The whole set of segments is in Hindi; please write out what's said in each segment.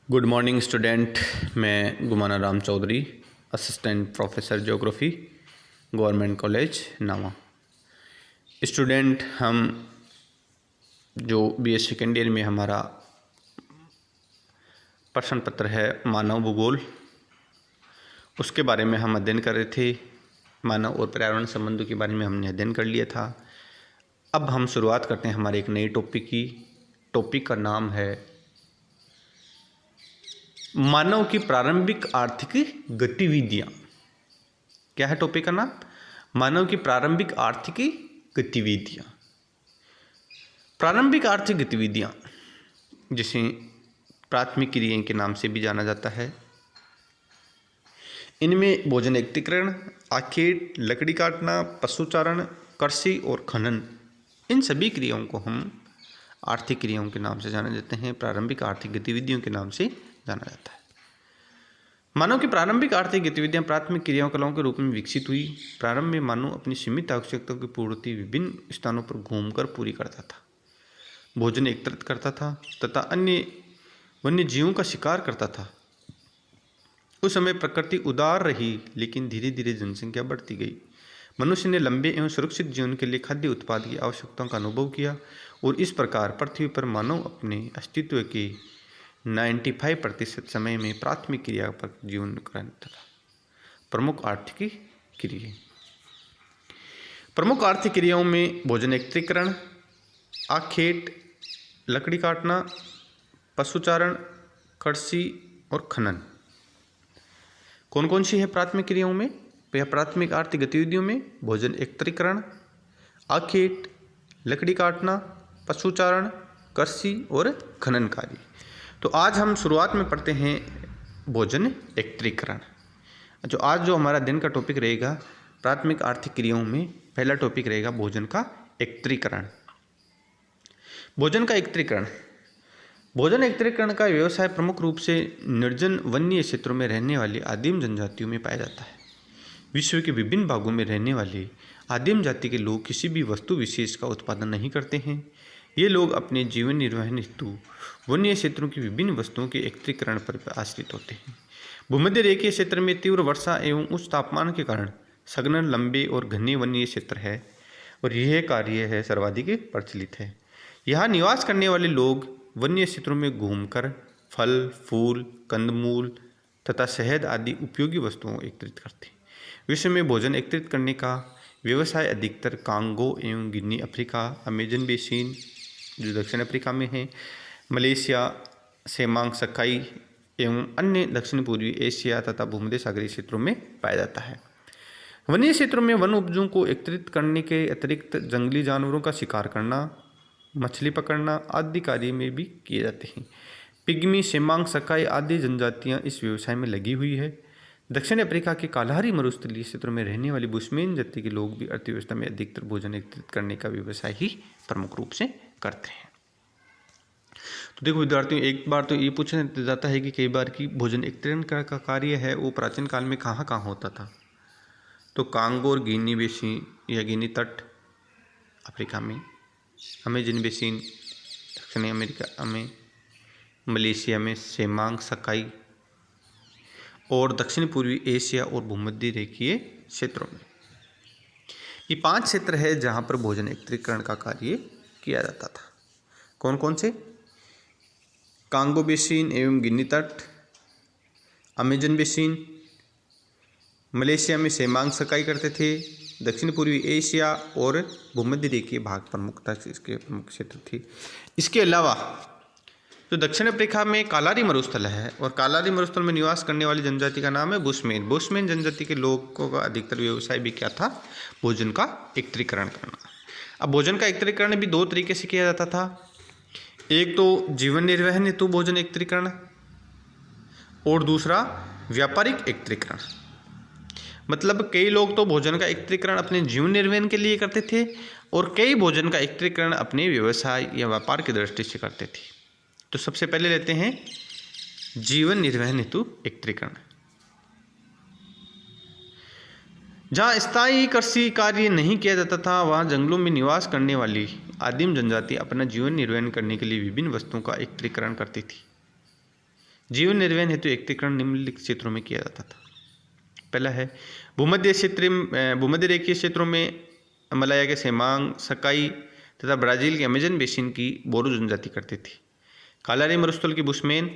Good morning student. मैं Gumana Ram Chaudhary, assistant professor geography, government college Nawa. Student, हम जो BA सेकेंड ईयर में हमारा प्रश्न पत्र है मानव भूगोल, उसके बारे में हम अध्ययन कर रहे थे। मानव और पर्यावरण संबंधों के बारे में हमने अध्ययन कर लिया था। अब हम शुरुआत करते हैं हमारे एक नई टॉपिक की। टॉपिक का नाम है मानव की प्रारंभिक आर्थिक गतिविधियाँ। क्या है टॉपिक का नाम? मानव की प्रारंभिक आर्थिक गतिविधियाँ। प्रारंभिक आर्थिक गतिविधियाँ जिसे प्राथमिक क्रियाएं के नाम से भी जाना जाता है। इनमें भोजन एकत्रीकरण, आखेट, लकड़ी काटना, पशुचारण, कृषि और खनन, इन सभी क्रियाओं को हम आर्थिक क्रियाओं के नाम से जाने जाते हैं, प्रारंभिक आर्थिक गतिविधियों के नाम से जाना जाता है। मानव की प्रारंभिक आर्थिक गतिविधियां प्राथमिक क्रियाकलापों के रूप में विकसित हुई। प्रारंभ में मानव अपनी सीमित आवश्यकताओं की पूर्ति विभिन्न स्थानों पर घूमकर पूरी करता था, भोजन एकत्रित करता था तथा अन्य वन्य जीवों का शिकार करता था। उस समय प्रकृति उदार रही, लेकिन धीरे धीरे जनसंख्या बढ़ती गई। मनुष्य ने लंबे एवं सुरक्षित जीवन के लिए खाद्य उत्पाद की आवश्यकताओं का अनुभव किया और इस प्रकार पृथ्वी पर मानव अपने अस्तित्व के 95% समय में प्राथमिक क्रिया पर जीवन करता था। प्रमुख आर्थिक क्रियाएं। प्रमुख आर्थिक क्रियाओं में भोजन एकत्रीकरण, आखेट, लकड़ी काटना, पशुचारण, कृषि और खनन। कौन कौन सी है प्राथमिक क्रियाओं में या प्राथमिक आर्थिक गतिविधियों में? भोजन एकत्रीकरण, आखेट, लकड़ी काटना, पशुचारण, कृषि और खनन कार्य। तो आज हम शुरुआत में पढ़ते हैं भोजन एकत्रीकरण। जो हमारा दिन का टॉपिक रहेगा प्राथमिक आर्थिक क्रियाओं में, पहला टॉपिक रहेगा भोजन का एकत्रीकरण। भोजन का एकत्रीकरण। भोजन एकत्रीकरण का व्यवसाय प्रमुख रूप से निर्जन वन्य क्षेत्रों में रहने वाली आदिम जनजातियों में पाया जाता है। विश्व के विभिन्न भागों में रहने वाले आदिम जाति के लोग किसी भी वस्तु विशेष का उत्पादन नहीं करते हैं। ये लोग अपने जीवन निर्वाह हेतु वन्य क्षेत्रों की विभिन्न वस्तुओं के एकत्रीकरण पर आश्रित होते हैं। भूमध्य रेखीय क्षेत्र में तीव्र वर्षा एवं उच्च तापमान के कारण सघन, लंबे और घने वन्य क्षेत्र है और यह कार्य है सर्वाधिक प्रचलित है। यहाँ निवास करने वाले लोग वन्य क्षेत्रों में घूमकर फल, फूल, कंदमूल तथा शहद आदि उपयोगी वस्तुओं को एकत्रित करते हैं। विश्व में भोजन एकत्रित करने का व्यवसाय अधिकतर कांगो एवं गिनी अफ्रीका, अमेजन बेसिन जो दक्षिण अफ्रीका में है, मलेशिया, सेमांग सकाई एवं अन्य दक्षिण पूर्वी एशिया तथा भूमध्य सागरीय क्षेत्रों में पाया जाता है। वन्य क्षेत्रों में वन उपजों को एकत्रित करने के अतिरिक्त जंगली जानवरों का शिकार करना, मछली पकड़ना आदि कार्य में भी किए जाते हैं। पिग्मी, सेमांग सकाई आदि जनजातियां इस व्यवसाय में लगी हुई है। दक्षिण अफ्रीका के कालाहारी मरुस्थलीय क्षेत्रों में रहने वाली बुशमैन जाति के लोग भी अर्थव्यवस्था में अधिकतर भोजन एकत्रित करने का व्यवसाय ही प्रमुख रूप से करते हैं। तो देखो विद्यार्थियों, एक बार तो ये पूछा जाता है कि कई बार की भोजन एकत्रीकरण का कार्य है वो प्राचीन काल में कहाँ कहाँ होता था। तो कांगो और गिनी बेसिन या गिनी तट अफ्रीका में, अमेजन बेसिन दक्षिणी अमेरिका में, मलेशिया में सेमांग सकाई और दक्षिण पूर्वी एशिया और भूमध्य रेखीय क्षेत्रों में। ये 5 क्षेत्र है जहाँ पर भोजन एकत्रीकरण का कार्य किया जाता था। कौन कौन से? कांगो बेसिन एवं गिनी तट, अमेजन बेसिन, मलेशिया में सेमांग सकाई करते थे, दक्षिण पूर्वी एशिया और भूमध्य रेखीय भाग प्रमुखता से इसके प्रमुख क्षेत्र थे। इसके अलावा जो दक्षिण अफ्रीका में कालाहारी मरुस्थल है और कालाहारी मरुस्थल में निवास करने वाली जनजाति का नाम है बुशमैन। बुशमैन जनजाति के लोगों का अधिकतर व्यवसाय भी क्या था? भोजन का एकत्रीकरण करना। अब भोजन का एकत्रीकरण भी 2 तरीके से किया जाता था। एक तो जीवन निर्वाह हेतु भोजन एकत्रीकरण और दूसरा व्यापारिक एकत्रीकरण। मतलब कई लोग तो भोजन का एकत्रीकरण अपने जीवन निर्वाह के लिए करते थे और कई भोजन का एकत्रीकरण अपने व्यवसाय या व्यापार की दृष्टि से करते थे। तो सबसे पहले लेते हैं जीवन निर्वाह हेतु एकत्रीकरण। जहाँ स्थायी कृषि कार्य नहीं किया जाता था, वहाँ जंगलों में निवास करने वाली आदिम जनजाति अपना जीवन निर्वाह करने के लिए विभिन्न वस्तुओं का एकत्रीकरण करती थी। जीवन निर्वहन हेतु एकत्रीकरण निम्नलिखित क्षेत्रों में किया जाता था। पहला है भूमध्य रेखीय क्षेत्रों में मलाया के सेमांग, सकाई तथा ब्राज़ील के अमेजन बेसिन की बोरो जनजाति करती थी। कालारी मरुस्थल की बुशमैन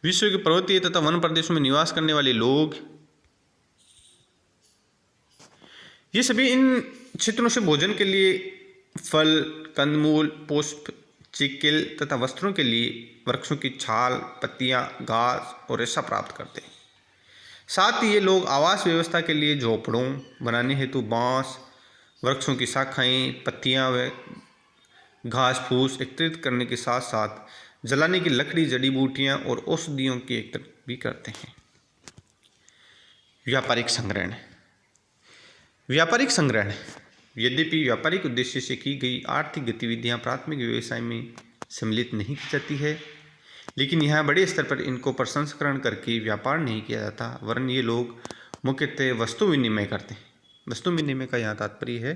विश्व के पर्वतीय तथा वन प्रदेशों में निवास करने वाले लोग, ये सभी इन क्षेत्रों से भोजन के लिए फल, कंदमूल, पुष्प, चिकिल तथा वस्त्रों के लिए वृक्षों की छाल, पत्तियां, घास और रेशा प्राप्त करते हैं। साथ ही ये लोग आवास व्यवस्था के लिए झोपड़ों बनाने हेतु बांस, वृक्षों की शाखाएं, पत्तियां व घास फूस एकत्रित करने के साथ साथ जलाने की लकड़ी, जड़ी बूटियां और औषधियों की एकत्रित भी करते हैं। व्यापारिक संग्रहण। व्यापारिक संग्रहण यद्यपि व्यापारिक उद्देश्य से की गई आर्थिक गतिविधियां प्राथमिक व्यवसाय में सम्मिलित नहीं की जाती है, लेकिन यहाँ बड़े स्तर पर इनको प्रसंस्करण करके व्यापार नहीं किया जाता, वरन ये लोग मुख्यतः वस्तु विनिमय करते हैं। वस्तु विनिमय का यहाँ तात्पर्य है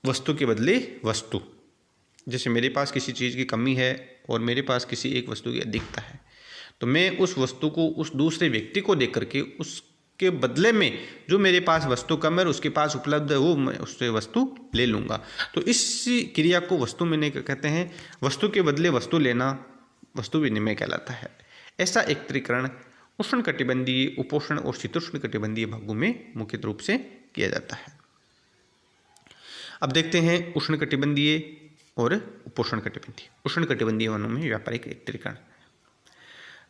वस्तु के बदले वस्तु। जैसे मेरे पास किसी चीज़ की कमी है और मेरे पास किसी एक वस्तु की अधिकता है, तो मैं उस वस्तु को उस दूसरे व्यक्ति को दे करके उसके बदले में जो मेरे पास वस्तु कम है और उसके पास उपलब्ध है वो मैं उससे वस्तु ले लूँगा। तो इस क्रिया को वस्तु विनिमय कहते हैं। वस्तु के बदले वस्तु लेना वस्तु विनिमय कहलाता है। ऐसा एकत्रीकरण उष्णकटिबंधीय, उपोष्ण और शीतोष्ण कटिबंधीय भागों में मुख्य रूप से किया जाता है। अब देखते हैं उष्णकटिबंधीय और उपोष्ण कटिबंधीय। उष्णकटिबंधीय वनों में व्यापारिक एकत्रीकरण।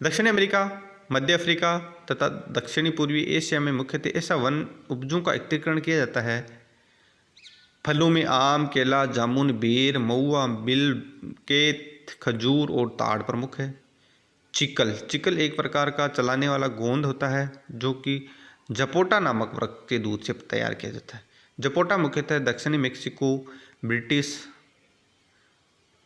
दक्षिण अमेरिका, मध्य अफ्रीका तथा दक्षिणी पूर्वी एशिया में मुख्यतः ऐसा वन उपजों का एकत्रीकरण किया जाता है। फलों में आम, केला, जामुन, बेर, महुआ, बिल, केत, खजूर और ताड़ प्रमुख है। चिकल एक प्रकार का चलाने वाला गोंद होता है जो कि जपोटा नामक वृक्ष के दूध से तैयार किया जाता है। जपोटा मुख्यतः दक्षिणी मेक्सिको, ब्रिटिश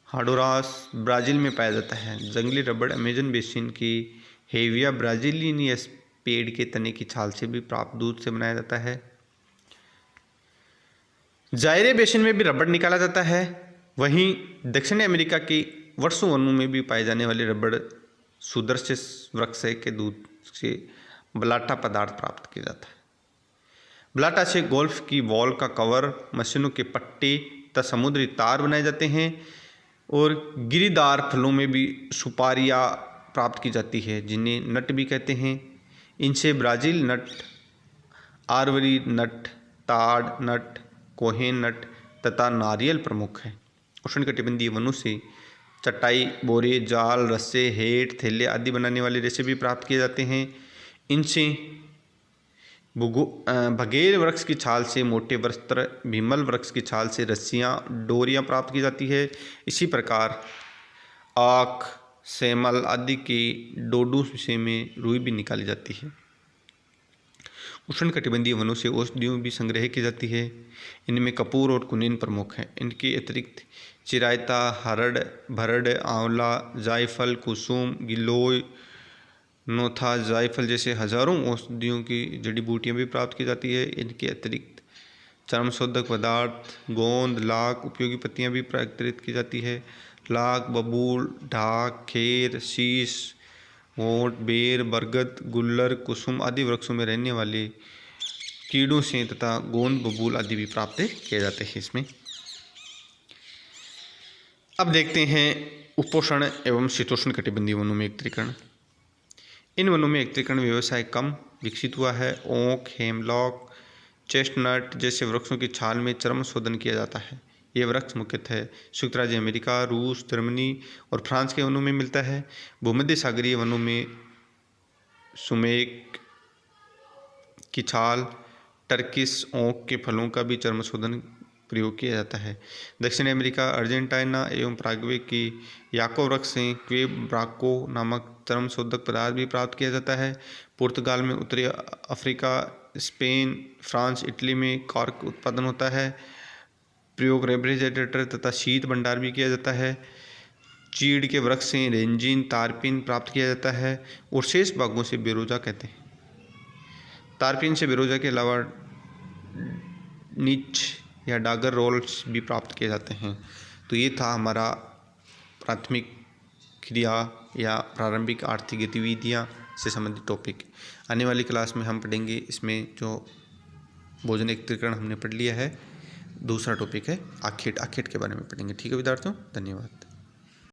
हॉन्डुरास, ब्राज़ील में पाया जाता है। जंगली रबड़ अमेजन बेसिन की हेविया ब्राज़िलियनियस पेड़ के तने की छाल से भी प्राप्त दूध से बनाया जाता है। जायरे बेसिन में भी रबड़ निकाला जाता है। वहीं दक्षिण अमेरिका के वर्षों वनों में भी पाए जाने वाले रबड़ सुदर्शस वृक्ष के दूध से ब्लाटा पदार्थ प्राप्त किया जाता है। ब्लाटा से गोल्फ की बॉल का कवर, मशीनों के पट्टे तथा समुद्री तार बनाए जाते हैं और गिरीदार फलों में भी सुपारियाँ प्राप्त की जाती है जिन्हें नट भी कहते हैं। इनसे ब्राज़ील नट, आर्वरी नट, ताड़ नट, कोहेन नट तथा नारियल प्रमुख है। उष्णकटिबंधीय वनों से चटाई, बोरे, जाल, रस्से, हेट, थैले आदि बनाने वाले रेशे भी प्राप्त किए जाते हैं। इनसे बघेल वृक्ष की छाल से मोटे वस्त्र, भीमल वृक्ष की छाल से रस्सियाँ, डोरियाँ प्राप्त की जाती है। इसी प्रकार आक, सेमल आदि के डोडू से में रुई भी निकाली जाती है। उष्णकटिबंधीय वनों से औषधियों भी संग्रह की जाती है। इनमें कपूर और कुनीन प्रमुख हैं। इनके अतिरिक्त चिरायता, हरड़, भरड़, आंवला, जायफल, कुसुम, गिलोय, नोथा, जायफल जैसे हजारों औषधियों की जड़ी बूटियाँ भी प्राप्त की जाती है। इनके अतिरिक्त चर्मशोधक पदार्थ, गोंद, लाख, उपयोगी पत्तियाँ भी एकत्रित की जाती है। लाख, बबूल, ढाक, खेर, शीश, ओट, बेर, बरगद, गुल्लर, कुसुम आदि वृक्षों में रहने वाले कीड़ों से तथा गोंद, बबूल आदि भी प्राप्त किए जाते हैं इसमें। अब देखते हैं उपोष्ण एवं शीतोष्ण कटिबंधीय वनों में एकत्रीकरण। इन वनों में एकत्रीकरण व्यवसाय कम विकसित हुआ है। ओक, हेमलॉक, चेस्टनट जैसे वृक्षों की छाल में चर्म शोधन किया जाता है। ये वृक्ष मुख्यतः संयुक्त राज्य अमेरिका, रूस, जर्मनी और फ्रांस के वनों में मिलता है। भूमध्य सागरीय वनों में सुमेक की छाल, टर्किश ओक के फलों का भी चर्म शोधन प्रयोग किया जाता है। दक्षिण अमेरिका, अर्जेंटीना एवं पराग्वे की याको वृक्ष से क्वेब ब्राको नामक चर्म शोधक पदार्थ भी प्राप्त किया जाता है। पुर्तगाल में, उत्तरी अफ्रीका, स्पेन, फ्रांस, इटली में कॉर्क उत्पादन होता है। प्रयोग रेफ्रिजरेटर तथा शीत भंडार भी किया जाता है। चीड़ के वृक्ष से रेंजिन, तारपीन प्राप्त किया जाता है और शेष भागों से बेरोजा कहते हैं। तारपीन से बेरोजा के अलावा नीच या डागर रोल्स भी प्राप्त किए जाते हैं। तो ये था हमारा प्राथमिक क्रिया या प्रारंभिक आर्थिक गतिविधियाँ से संबंधित टॉपिक। आने वाली क्लास में हम पढ़ेंगे, इसमें जो भोजन एकत्रीकरण हमने पढ़ लिया है, दूसरा टॉपिक है आखेट। आखेट के बारे में पढ़ेंगे। ठीक है विद्यार्थियों, धन्यवाद।